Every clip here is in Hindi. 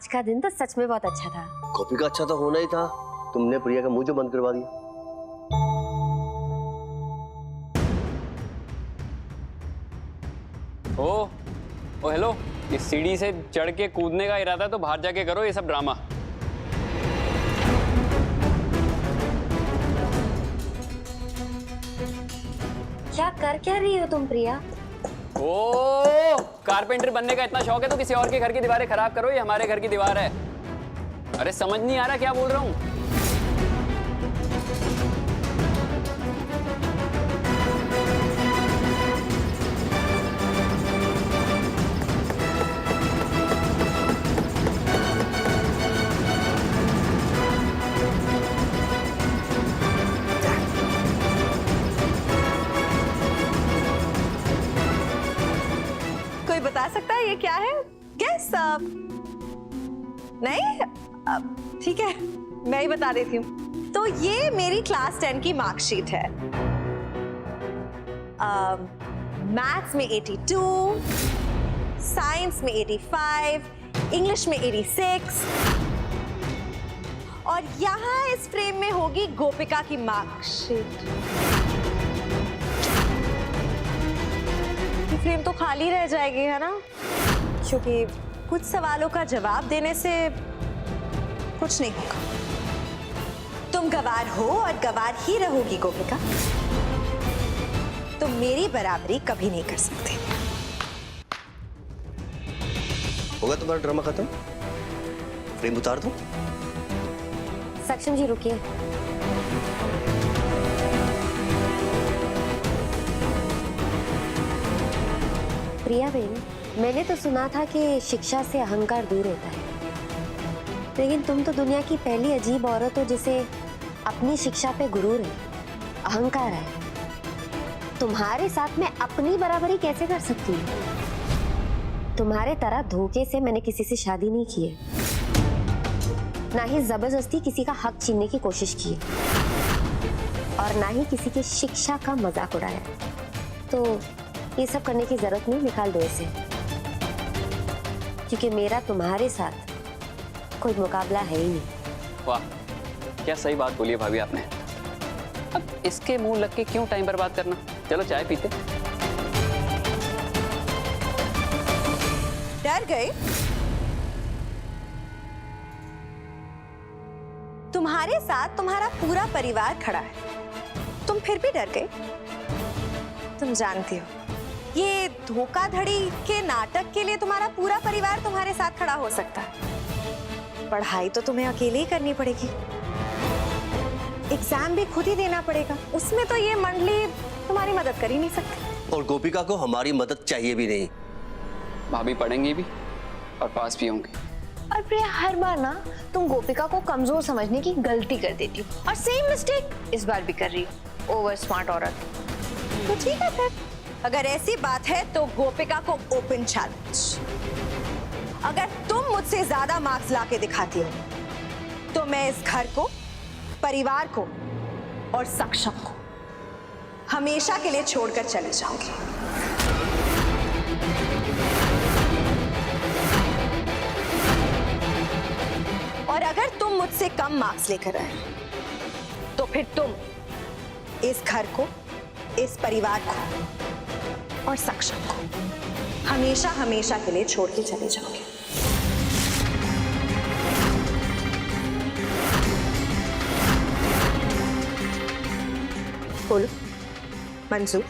आज का दिन तो सच में बहुत अच्छा था। गोपी का अच्छा तो होना ही था, तुमने प्रिया का मुंह जो बंद करवा दिया। ओ हेलो, इस सीढ़ी से चढ़ के कूदने का इरादा तो बाहर जाके करो ये सब ड्रामा। क्या कर रही हो तुम प्रिया? ओ, कारपेंटर बनने का इतना शौक है तो किसी और के घर की दीवारें खराब करो, ये हमारे घर की दीवार है। अरे समझ नहीं आ रहा क्या बोल रहा हूँ? बता सकता है ये क्या है? गेस नहीं? ठीक है, मैं ही बता देती हूँ। तो ये मेरी क्लास 10 की मार्कशीट है। मैथ्स में 82, साइंस में 85, इंग्लिश में 86 और यहाँ इस फ्रेम में होगी गोपिका की मार्कशीट। फ्रेम तो खाली रह जाएगी, है ना? क्योंकि कुछ सवालों का जवाब देने से कुछ नहीं होगा। तुम गवार हो और गवार ही रहोगी गोपिका। तुम मेरी बराबरी कभी नहीं कर सकते। होगा तुम्हारा ड्रामा खत्म? फ्रेम उतार दो। सक्षम जी रुकिए। प्रिया बहन, मैंने तो सुना था कि शिक्षा से अहंकार दूर होता है, लेकिन तुम तो दुनिया की पहली अजीब औरत हो जिसे अपनी शिक्षा पे गुरूर है, अहंकार है। तुम्हारे साथ मैं अपनी बराबरी कैसे कर सकती हूँ? तुम्हारे तरह धोखे से मैंने किसी से शादी नहीं की है, ना ही जबरदस्ती किसी का हक छीनने की कोशिश की है, और ना ही किसी की शिक्षा का मजाक उड़ाया। तो ये सब करने की जरूरत नहीं, निकाल दो इसे, क्योंकि मेरा तुम्हारे साथ कोई मुकाबला है ही नहीं। वाह, क्या सही बात बोली है भाभी आपने। अब इसके मुंह लग के क्यों टाइम बर्बाद करना? चलो चाय पीते। डर गए? तुम्हारे साथ तुम्हारा पूरा परिवार खड़ा है, तुम फिर भी डर गए? तुम जानती हो ये धोखाधड़ी के नाटक के लिए तुम्हारा पूरा परिवार तुम्हारे साथ खड़ा हो सकता है। पढ़ाई तो तुम्हें अकेले ही करनी पड़ेगी, एग्जाम भी खुद ही देना पड़ेगा, उसमें तो ये मंडली तुम्हारी मदद कर ही नहीं सकती। और गोपिका को हमारी मदद चाहिए भी नहीं। भाभी पढ़ेंगी भी और पास भी होंगे। और प्रिया, हर बार ना तुम गोपिका को कमजोर समझने की गलती कर देती हो, और सेम मिस्टेक इस बार भी कर रही हो। ओवर स्मार्ट औरत। तो ठीक है फिर, अगर ऐसी बात है तो गोपिका को ओपन चैलेंज। अगर तुम मुझसे ज्यादा मार्क्स लाके दिखाती हो तो मैं इस घर को, परिवार को और सक्षम को हमेशा के लिए छोड़कर चले जाऊंगी। और अगर तुम मुझसे कम मार्क्स लेकर आए तो फिर तुम इस घर को, इस परिवार को और सक्षम को हमेशा हमेशा के लिए छोड़ के चले जाओगे। बोलो, मंजूर?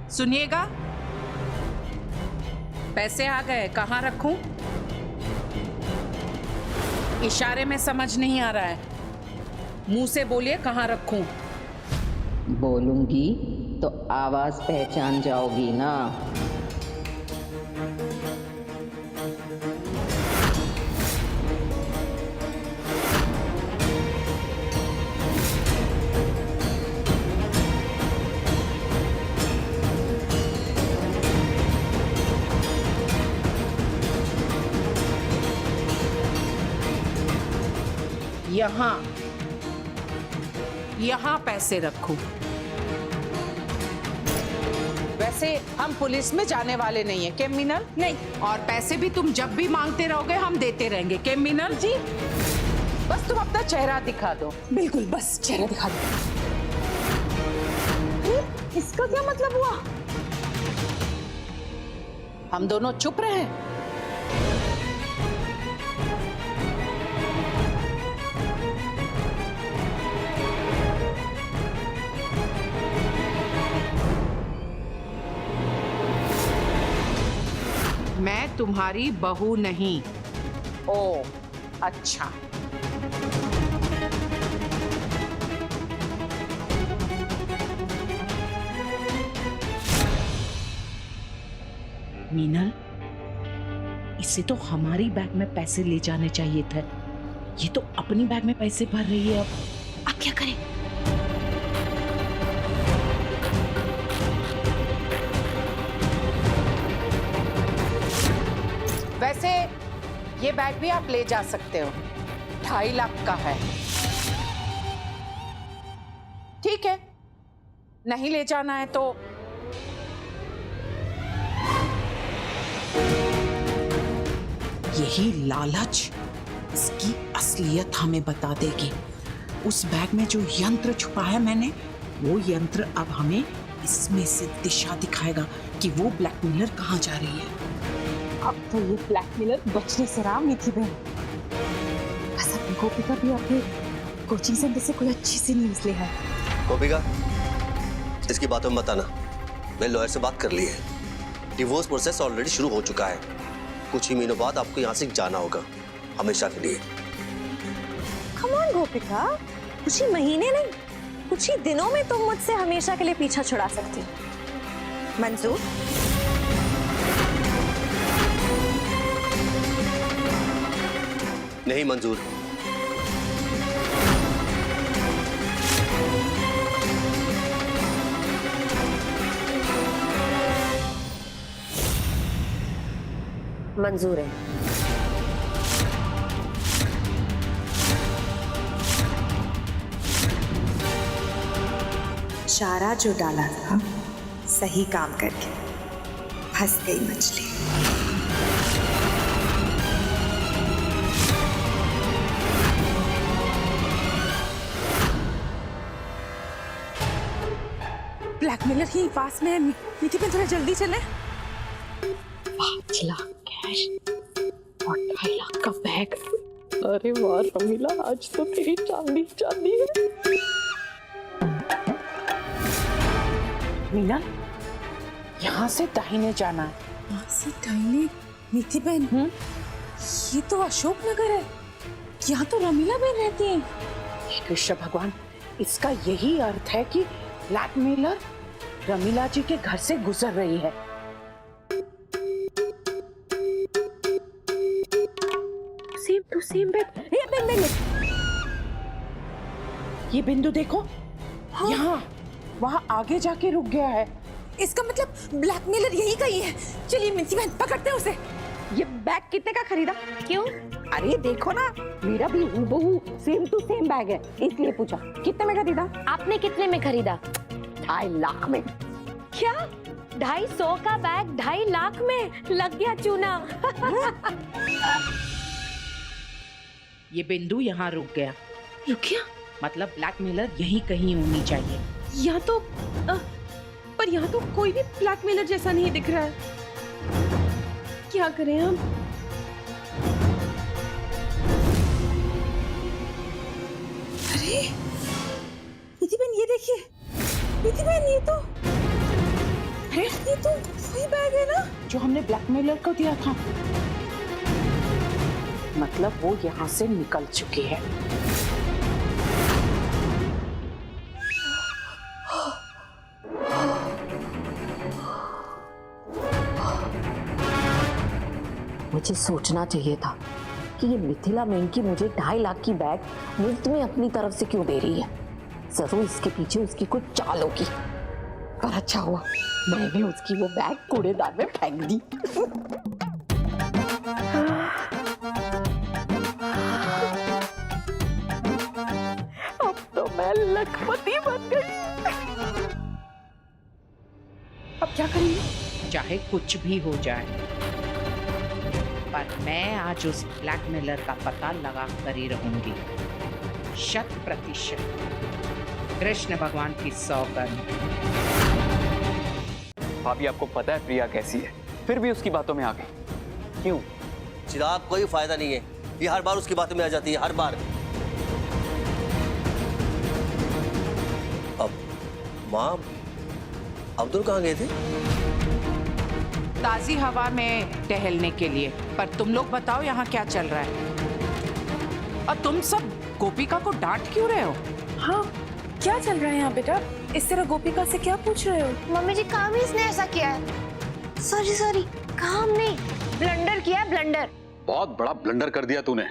सुनिएगा, पैसे आ गए, कहाँ रखूं? इशारे में समझ नहीं आ रहा है, मुंह से बोलिए कहाँ रखूं। बोलूंगी तो आवाज पहचान जाओगी ना। यहाँ यहाँ पैसे रखो। वैसे हम पुलिस में जाने वाले नहीं है, क्या मीनल? नहीं। और पैसे भी तुम जब भी मांगते रहोगे हम देते रहेंगे, क्या मीनल? जी। बस तुम अपना चेहरा दिखा दो। बिल्कुल, बस चेहरा दिखा दो। इसका क्या मतलब हुआ? हम दोनों चुप रहे। मैं तुम्हारी बहू नहीं। ओ, अच्छा। मीनल, इसे तो हमारी बैग में पैसे ले जाने चाहिए थे। ये तो अपनी बैग में पैसे भर रही है। अब क्या करें? वैसे ये बैग भी आप ले जा सकते हो, 2.5 लाख का है। ठीक है, नहीं ले जाना है तो यही लालच इसकी असलियत हमें बता देगी। उस बैग में जो यंत्र छुपा है मैंने, वो यंत्र अब हमें इसमें से दिशा दिखाएगा कि वो ब्लैकमेलर कहाँ जा रही है। अब तो ये ब्लैकमेलर बचने से रहा मिथि बहन। बस अपनी गोपिका भी अपने कोचिंग सेंटर से कोई अच्छी सी न्यूज़ ले है। गोपिका, इसकी बातों में बताना, मैं लॉयर से बात कर ली है। डिवोर्स प्रोसेस ऑलरेडी शुरू हो चुका है। कुछ ही महीनों बाद आपको यहाँ से जाना होगा, हमेशा के लिए। कम ऑन गोपिका, कुछ ही महीने नहीं, कुछ ही दिनों में तुम मुझसे हमेशा के लिए पीछा छुड़ा सकती हो। मंजूर? नहीं मंजूर। मंजूर है। चारा जो डाला था सही काम करके फंस गई मछली। ब्लैकमेलर ही पास में है। मिथि पे थोड़ा जल्दी चले। 5 लाख कैश और 2.5 लाख का बैग। अरे वाह रमीला, आज तो तेरी चांदी चांदी है। मीना, यहाँ से दाहिने जाना है। यहाँ से दाहिने? मिथि बहन, ये तो अशोक नगर है। यहाँ तो रमीला बहन रहती है। हे कृष्ण भगवान, इसका यही अर्थ है कि ब्लैकमेलर रमीला जी के घर से गुजर रही है। Same to same bed. ये बिंदु देखो, हाँ। यहाँ वहाँ आगे जाके रुक गया है। इसका मतलब ब्लैकमेलर यही कही है। चलिए मिथि बहन, पकड़ते हैं उसे। ये बैग कितने का खरीदा? क्यों? अरे देखो ना, मेरा भी हूबहू सेम टू सेम बैग है, इसलिए पूछा। कितने में खरीदा? आपने कितने में खरीदा? 2.5 लाख में। क्या 250 का बैग 2.5 लाख में? लग गया चूना। ये बिंदु यहाँ रुक गया। रुक गया? मतलब ब्लैकमेलर यहीं कहीं होनी चाहिए। यहाँ तो पर यहाँ तो कोई भी ब्लैकमेलर जैसा नहीं दिख रहा है। क्या करें हम? अरे मिथि बहन, ये देखिए। मिथि बहन, ये तो वही बैग है ना जो हमने ब्लैकमेलर को दिया था। मतलब वो यहाँ से निकल चुकी है। मुझे सोचना चाहिए था कि ये मिथिला मेनकी मुझे 2.5 लाख की बैग मुफ्त में अपनी तरफ से क्यों दे रही है। जरूर इसके पीछे उसकी कुछ चाल होगी। पर अच्छा हुआ मैंने उसकी वो बैग कूड़ेदान में फेंक दी। अब तो मैं लखपति बन गई। अब क्या करेंगे? चाहे कुछ भी हो जाए, पर मैं आज उस ब्लैकमेलर का पता लगा कर ही रहूंगी। 100%। कृष्ण भगवान की सौगंध। भाभी आपको पता है प्रिया कैसी है, फिर भी उसकी बातों में आ गई क्यों? चिराग, कोई फायदा नहीं है, ये हर बार उसकी बातों में आ जाती है, हर बार। अब माँ, अब्दुल कहाँ गए थे? ताजी हवा में टहलने के लिए। पर तुम लोग बताओ यहाँ क्या चल रहा है? और तुम सब गोपिका को डांट क्यों रहे हो? हाँ, क्या चल रहा है यहाँ बेटा? इस तरह गोपिका से क्या पूछ रहे हो? मम्मी जी, काम ही इसने ऐसा किया है। सॉरी, काम नहीं, ब्लंडर किया है, ब्लंडर। बहुत बड़ा ब्लंडर कर दिया तूने।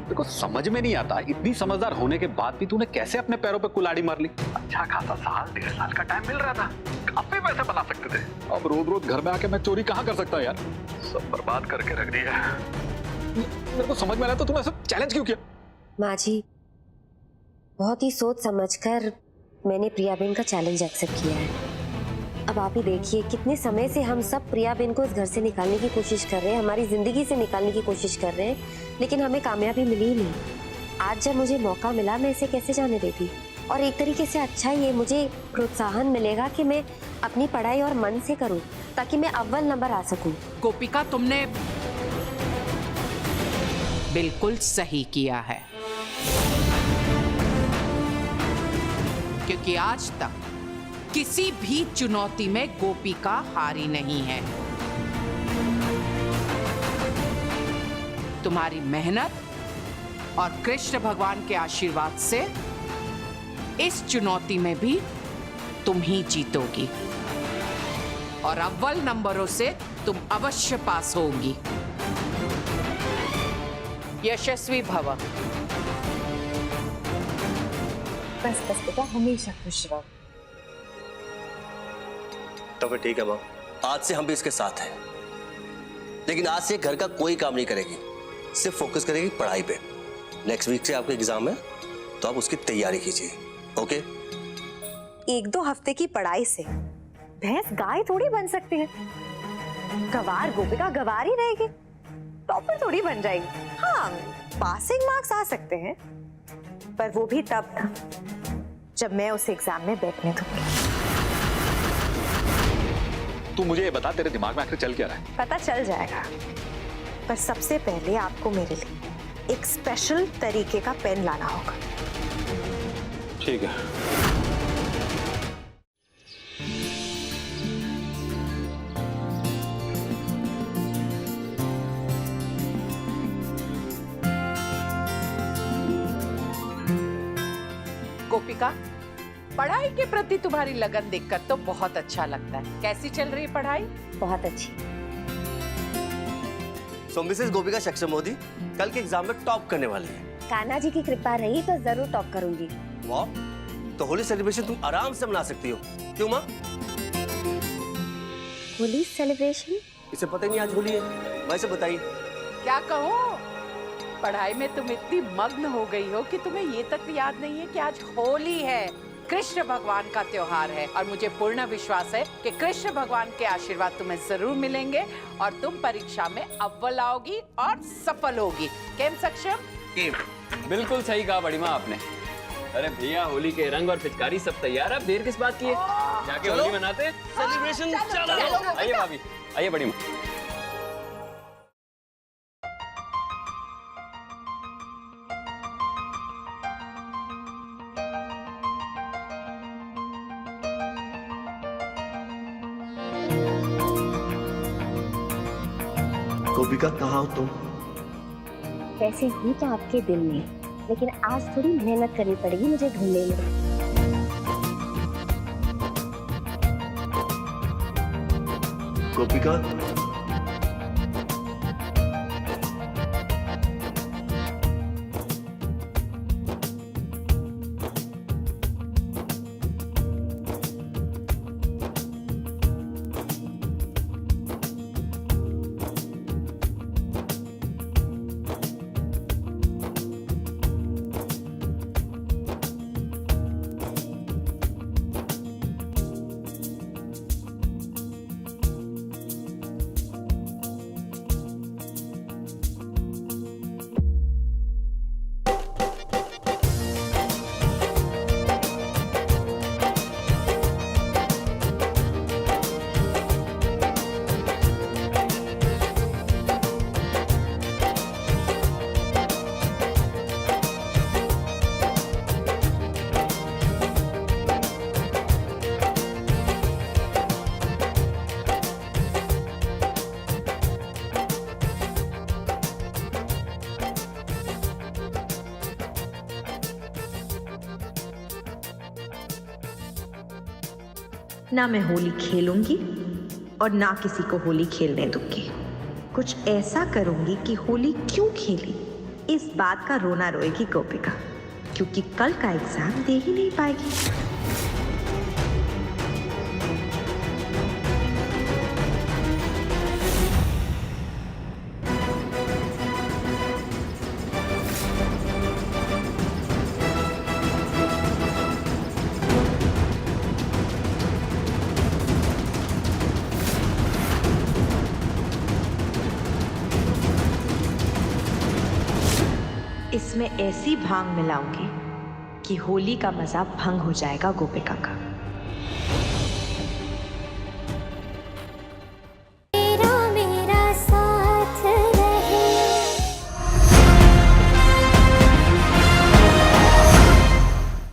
देखो समझ में नहीं आता, इतनी समझदार होने के बाद भी तूने कैसे अपने पैरों पे कुल्हाड़ी मार ली। अच्छा खासा साल 1.5 साल का टाइम मिल रहा था, काफी पैसे बना सकते थे। अब रोज रोज घर में आके मैं चोरी कहाँ कर सकता यार? सब बर्बाद करके रख दिया। मेरे को समझ में आया तो तूने ऐसा चैलेंज क्यों किया? माँ जी, बहुत ही सोच समझकर मैंने प्रियाबेन का चैलेंज एक्सेप्ट किया है। अब आप ही देखिए, कितने समय से हम सब प्रियाबेन को इस घर से निकालने की कोशिश कर रहे हैं, हमारी जिंदगी से निकालने की कोशिश कर रहे हैं, लेकिन हमें कामयाबी मिली ही नहीं। आज जब मुझे मौका मिला, मैं इसे कैसे जाने देती? और एक तरीके से अच्छा ये मुझे प्रोत्साहन मिलेगा कि मैं अपनी पढ़ाई और मन से करूं, ताकि मैं अव्वल नंबर आ सकूं। गोपिका, तुमने बिल्कुल सही किया है, क्योंकि आज तक किसी भी चुनौती में गोपिका हारी नहीं है। तुम्हारी मेहनत और कृष्ण भगवान के आशीर्वाद से इस चुनौती में भी तुम ही जीतोगी और अव्वल नंबरों से तुम अवश्य पास होगी। यशस्वी भव। बस बेटा, हमेशा खुश रहो। तो फिर ठीक है माँ, आज से हम भी इसके साथ हैं, लेकिन आज से घर का कोई काम नहीं करेगी, सिर्फ फोकस करेगी पढ़ाई पे। नेक्स्ट वीक से आपका एग्जाम है, तो आप उसकी तैयारी कीजिए, ओके? 1-2 हफ्ते की पढ़ाई से भैंस गाय थोड़ी बन सकती है। गवार गोपिका गवार ही रहेगी, टॉपर थोड़ी बन जाएगी। हाँ, पासिंग मार्क्स आ सकते हैं, पर वो भी तब जब मैं उस एग्जाम में बैठने दूंगी। तू मुझे ये बता, तेरे दिमाग में आखिर चल क्या रहा है? पता चल जाएगा, पर सबसे पहले आपको मेरे लिए एक स्पेशल तरीके का पेन लाना होगा। ठीक है। गोपिका, पढ़ाई के प्रति तुम्हारी लगन देखकर तो बहुत अच्छा लगता है। कैसी चल रही है पढ़ाई? बहुत अच्छी। सो मिसेस गोपिका शक्ष्मोदी कल के एग्जाम में टॉप करने वाली है। कान्हा जी की कृपा रही तो जरूर टॉप करूंगी। वाह, तो होली सेलिब्रेशन तुम आराम से मना सकती हो, क्यों माँ? होली सेलिब्रेशन? इसे पता ही नहीं आज होली है। वैसे बताइए, क्या कहूँ, पढ़ाई में तुम इतनी मग्न हो गई हो कि तुम्हें ये तक याद नहीं है कि आज होली है, कृष्ण भगवान का त्योहार है। और मुझे पूर्ण विश्वास है कि कृष्ण भगवान के आशीर्वाद तुम्हें जरूर मिलेंगे और तुम परीक्षा में अव्वल आओगी और सफल होगी। केम सक्षम? बिल्कुल सही कहा बड़ी माँ आपने। अरे भैया, होली के रंग और पिचकारी सब तैयार है, अब देर किस बात की है? जाके होली मनाते। सेलिब्रेशन चलो। आइए भाभी, आइए बड़ी माँ। गोपिका, कहाँ हो तुम? वैसे हूँ तो आपके दिल में, लेकिन आज थोड़ी मेहनत करनी पड़ेगी मुझे ढूंढने में। गोपिका, ना मैं होली खेलूंगी और ना किसी को होली खेलने दूंगी। कुछ ऐसा करूंगी कि होली क्यों खेली इस बात का रोना रोएगी गोपिका, क्योंकि कल का एग्जाम दे ही नहीं पाएगी। इसमें ऐसी भांग मिलाऊंगी कि होली का मजा भंग हो जाएगा गोपिका का।